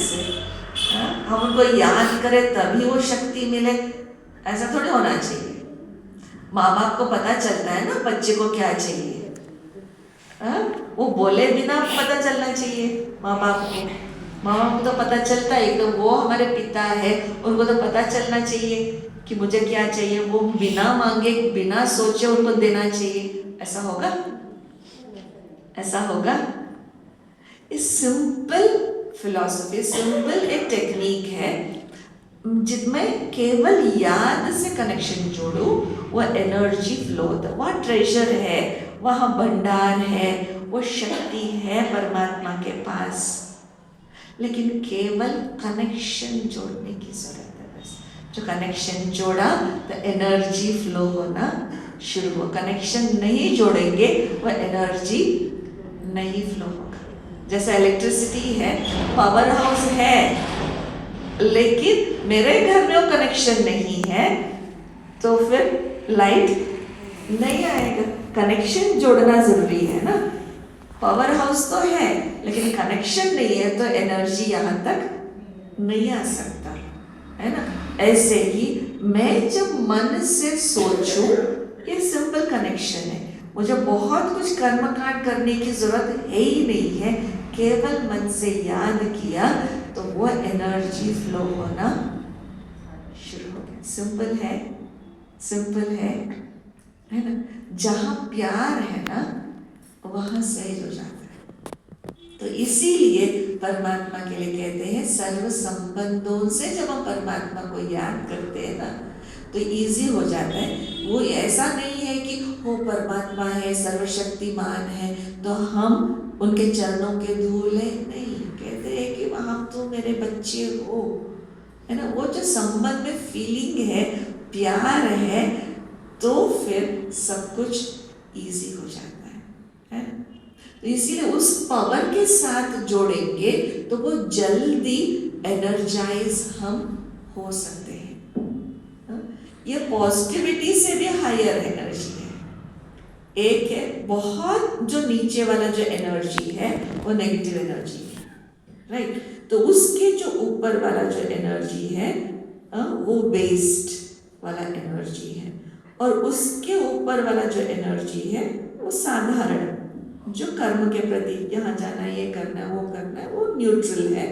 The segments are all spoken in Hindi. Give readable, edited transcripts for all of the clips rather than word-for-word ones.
से। हम उनको याद करें तभी वो शक्ति मिले, ऐसा थोड़ी होना चाहिए। माँ बाप को पता चलता है ना बच्चे को क्या चाहिए, वो बोले बिना पता चलना चाहिए माँ बाप को। माँ बाप को तो पता चलता है, तो वो हमारे पिता है, उनको तो पता चलना चाहिए कि मुझे क्या चाहिए। वो बिना मांगे बिना सोचे उनको देना चाहिए। ऐसा होगा? ऐसा होगा? इस सिंपल फिलॉसफी, सिंपल एक टेक्निक है जिसमें केवल याद से कनेक्शन जोड़ो, वो एनर्जी फ्लो होता है। वहाँ ट्रेजर है, वहाँ भंडार है, वो शक्ति है परमात्मा के पास, लेकिन केवल कनेक्शन जोड़ने की जरूरत है बस। जो कनेक्शन जोड़ा तो एनर्जी फ्लो होना शुरू हो। कनेक्शन नहीं जोड़ेंगे वो एनर्जी नहीं फ्लो होगा। जैसे इलेक्ट्रिसिटी है, पावर हाउस है, लेकिन मेरे घर में वो कनेक्शन नहीं है तो फिर लाइट नहीं आएगा। कनेक्शन जोड़ना जरूरी है ना। पावर हाउस तो है लेकिन कनेक्शन नहीं है तो एनर्जी यहाँ तक नहीं आ सकता है ना। ऐसे ही मैं जब मन से सोचूं, ये सिंपल कनेक्शन है। मुझे बहुत कुछ कर्मकांड करने की जरूरत है ही नहीं है, केवल मन से याद किया तो वो एनर्जी फ्लो होना शुरू हो गया। सिंपल है, सिंपल है ना। जहाँ प्यार है ना वहाँ सहज हो जाता है। तो इसीलिए परमात्मा के लिए कहते हैं सर्व संबंधों से जब हम परमात्मा को याद करते हैं ना तो इजी हो जाता है। वो ऐसा नहीं है कि वो परमात्मा है, सर्वशक्तिमान है तो हम उनके चरणों के धूल है, नहीं। कहते हैं कि आप तो मेरे बच्चे हो, है ना। वो जो संबंध में फीलिंग है, प्यार है, तो फिर सब कुछ इजी हो जाता है ना। तो इसीलिए उस पावर के साथ जोड़ेंगे तो वो जल्दी एनर्जाइज हम हो सकते हैं। ये पॉजिटिविटी से भी हायर एनर्जी है। एक है बहुत जो नीचे वाला जो एनर्जी है वो नेगेटिव एनर्जी है, राइट। तो उसके जो ऊपर वाला जो एनर्जी है वो बेस्ड वाला एनर्जी है, और उसके ऊपर वाला जो एनर्जी है वो साधारण, जो कर्म के प्रति यहाँ जाना है, ये करना है, वो करना है, वो न्यूट्रल है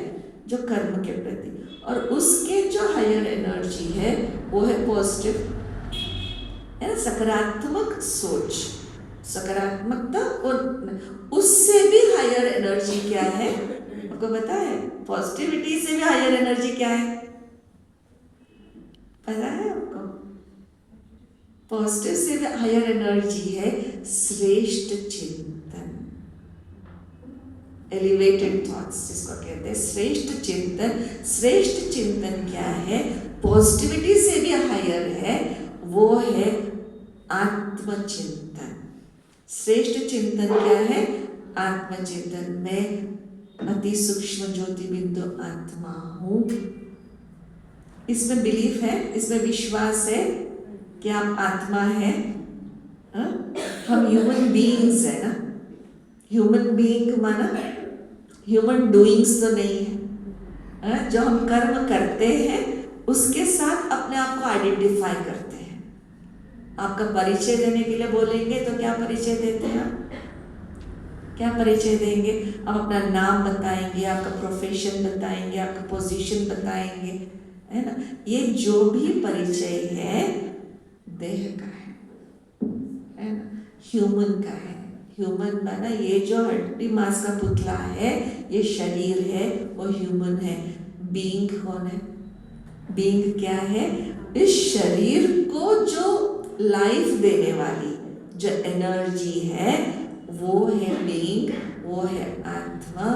जो कर्म के प्रति। और उसके जो हायर एनर्जी है वो है पॉजिटिव, है ना, सकारात्मक सोच, सकारात्मकता। और उससे भी हायर एनर्जी क्या है आपको पता है? पॉजिटिविटी से भी हायर एनर्जी क्या है पता है आपको? पॉजिटिव से भी हायर एनर्जी है श्रेष्ठ चिंतन, एलिवेटेड थॉट्स जिसको कहते हैं श्रेष्ठ चिंतन। श्रेष्ठ चिंतन क्या है? पॉजिटिविटी से भी हायर है, वो है आत्मचिंतन। श्रेष्ठ चिंतन क्या है? आत्मचिंतन। मैं अति सूक्ष्म ज्योति बिंदु आत्मा हूँ। इसमें बिलीफ है, इसमें विश्वास है कि आप आत्मा है। हम ह्यूमन बीइंग्स है ना। ह्यूमन बीइंग माना ह्यूमन डूइंग्स तो नहीं है। जो हम कर्म करते हैं उसके साथ अपने आप को आइडेंटिफाई करते हैं। आपका परिचय देने के लिए बोलेंगे तो क्या परिचय देते हैं आप? क्या परिचय देंगे? आप अपना नाम बताएंगे, आपका प्रोफेशन बताएंगे, आपका पोजीशन बताएंगे, है ना। ये जो भी परिचय है देह का है ना, ह्यूमन का है। ह्यूमन माना ये जो हड्डी मांस का पुतला है, ये शरीर है, वो ह्यूमन है। बीइंग कौन है? बीइंग क्या है? इस शरीर को जो लाइफ देने वाली जो एनर्जी है वो है बीइंग, वो है आत्मा,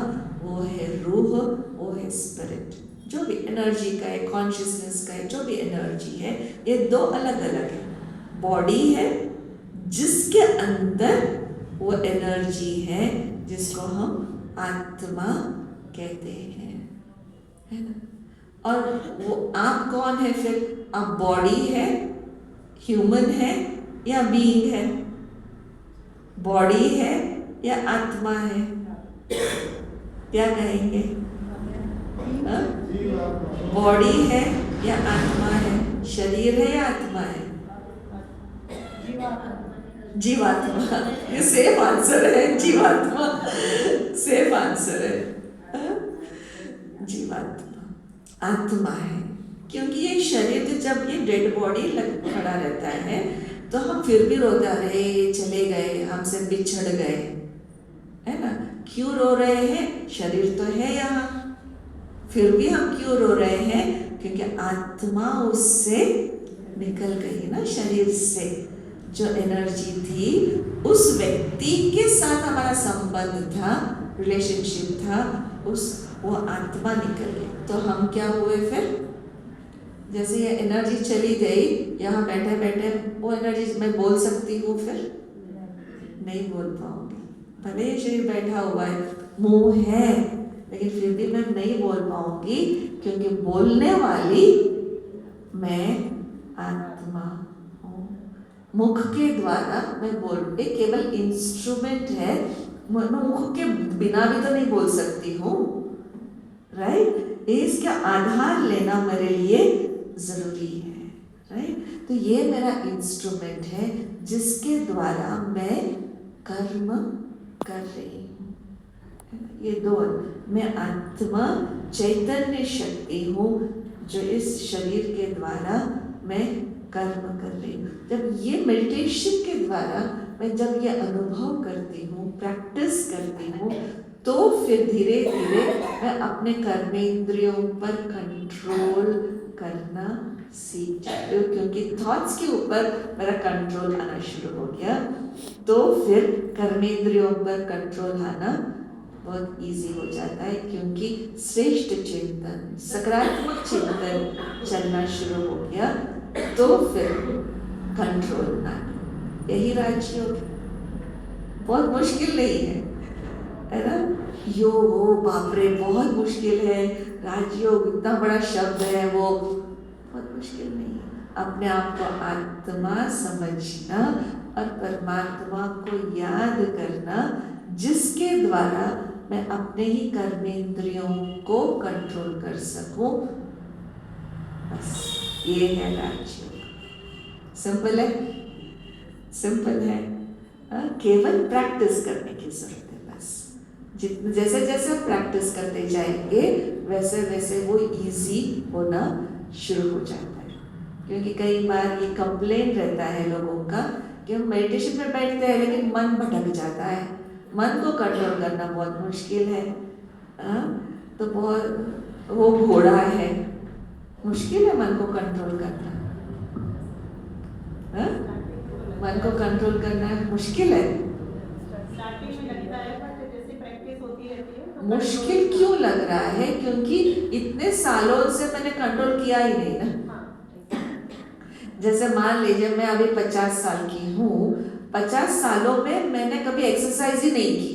वो है रूह, वो है स्पिरिट। जो भी एनर्जी का है, कॉन्शियसनेस का है, जो भी एनर्जी है, ये दो अलग अलग है। बॉडी है जिसके अंदर वो एनर्जी है जिसको हम आत्मा कहते हैं, है ना। और वो आप कौन है फिर? आप बॉडी है, ह्यूमन है या बीइंग है? बॉडी है या आत्मा है? क्या कहेंगे? बॉडी है या आत्मा है? शरीर है या आत्मा है? जीवात्मा। ये सेफ आंसर है, जीवात्मा सेफ आंसर है। हाँ? जीवात्मा आत्मा है, क्योंकि ये शरीर जब ये डेड बॉडी खड़ा रहता है तो हम फिर भी रोता रहे, चले गए, हमसे बिछड़ गए, है ना? क्यों रो रहे हैं? शरीर तो है यहाँ, फिर भी हम क्यों रो रहे हैं? क्योंकि आत्मा उससे निकल गई ना, शरीर से। जो एनर्जी थी, उस व्यक्ति के साथ हमारा संबंध था, रिलेशनशिप था, वो आत्मा निकल गई। तो हम क्या हुए फिर? जैसे ये एनर्जी चली गई, यहाँ बैठे बैठे वो एनर्जी मैं बोल सकती हूँ फिर? नहीं बोल पाऊंगी। भले ही शरीर बैठा हुआ है, मुंह है, लेकिन फिर भी मैं नहीं बोल पाऊंगी, क्योंकि बोलने वाली मैं आत्मा हूँ। मुख के द्वारा मैं बोल, एक केवल इंस्ट्रूमेंट है, मैं मुख के बिना भी तो नहीं बोल सकती हूँ, राइट? इसका आधार लेना मेरे लिए जरूरी है, राइट? तो ये मेरा इंस्ट्रूमेंट है जिसके द्वारा मैं कर्म कर रही हूँ। ये दो, मैं आत्मा चैतन्य शक्ति हूँ जो इस शरीर के द्वारा मैं कर्म कर रही हूँ। जब ये मेडिटेशन के द्वारा मैं जब ये अनुभव करती हूँ, प्रैक्टिस करती हूँ, तो फिर धीरे धीरे मैं अपने कर्मेंद्रियों पर कंट्रोल करना सीख जाती हूँ, क्योंकि थॉट्स के ऊपर मेरा कंट्रोल आना शुरू हो गया। तो फिर कर्मेंद्रियों पर कंट्रोल आना बहुत इजी हो जाता है, क्योंकि श्रेष्ठ चिंतन, सकारात्मक चिंतन चलना शुरू हो गया, तो फिर कंट्रोल आना। यही राजयोग, बहुत मुश्किल नहीं है ना? योग हो, बाप रे बहुत मुश्किल है, राजयोग इतना बड़ा शब्द है, वो बहुत मुश्किल नहीं है। अपने आप को आत्मा समझना और परमात्मा को याद करना, जिसके द्वारा मैं अपने ही कर्मेंद्रियों को कंट्रोल कर सकूं, बस ये है राजयोग। सिंपल है, सिंपल है। केवल प्रैक्टिस करने की जरूरत है बस। जितने जैसे जैसे आप प्रैक्टिस करते जाएंगे, वैसे वैसे वो इजी होना शुरू हो जाता है। क्योंकि कई बार ये कंप्लेन रहता है लोगों का कि हम मेडिटेशन में बैठते हैं लेकिन मन भटक जाता है, मन को कंट्रोल करना बहुत मुश्किल है। तो बहुत वो घोड़ा है, मुश्किल है मन को कंट्रोल करना। मन को कंट्रोल करना मुश्किल है। मुश्किल क्यों लग रहा है? क्योंकि इतने सालों से मैंने कंट्रोल किया ही नहीं ना। जैसे मान लीजिए मैं अभी 50 साल की हूँ, 50 सालों में मैंने कभी एक्सरसाइज ही नहीं की,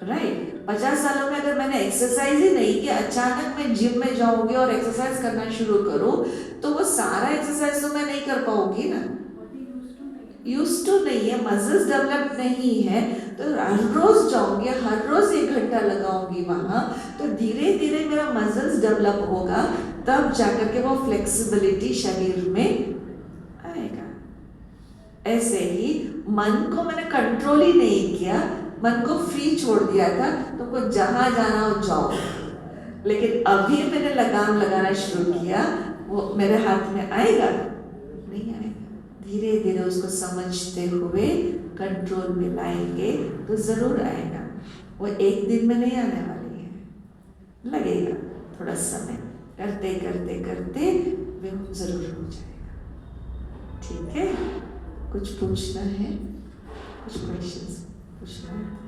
राइट? 50 सालों में अगर मैंने एक्सरसाइज ही नहीं की, अचानक मैं जिम में जाऊंगी और एक्सरसाइज करना शुरू करूँ, तो वो सारा एक्सरसाइज तो मैं नहीं कर पाऊंगी ना। यूज्ड टू नहीं है, मसल्स डेवलप नहीं है, तो हर रोज जाऊंगी, हर रोज 1 घंटा लगाऊंगी वहाँ, तो धीरे धीरे मेरा मसल्स डेवलप होगा, तब जाकर के वो फ्लेक्सिबिलिटी शरीर में आएगा। ऐसे ही मन को मैंने कंट्रोल ही नहीं किया, मन को फ्री छोड़ दिया था, तुमको जहाँ जाना हो जाओ। लेकिन अभी मैंने लगाम लगाना शुरू किया, वो मेरे हाथ में आएगा? नहीं आएगा। धीरे धीरे उसको समझते हुए कंट्रोल में लाएंगे तो जरूर आएगा। वो एक दिन में नहीं आने वाली है, लगेगा थोड़ा समय, करते करते करते वो जरूर हो जाएगा। ठीक है? कुछ पूछना है? कुछ क्वेश्चंस पूछना है?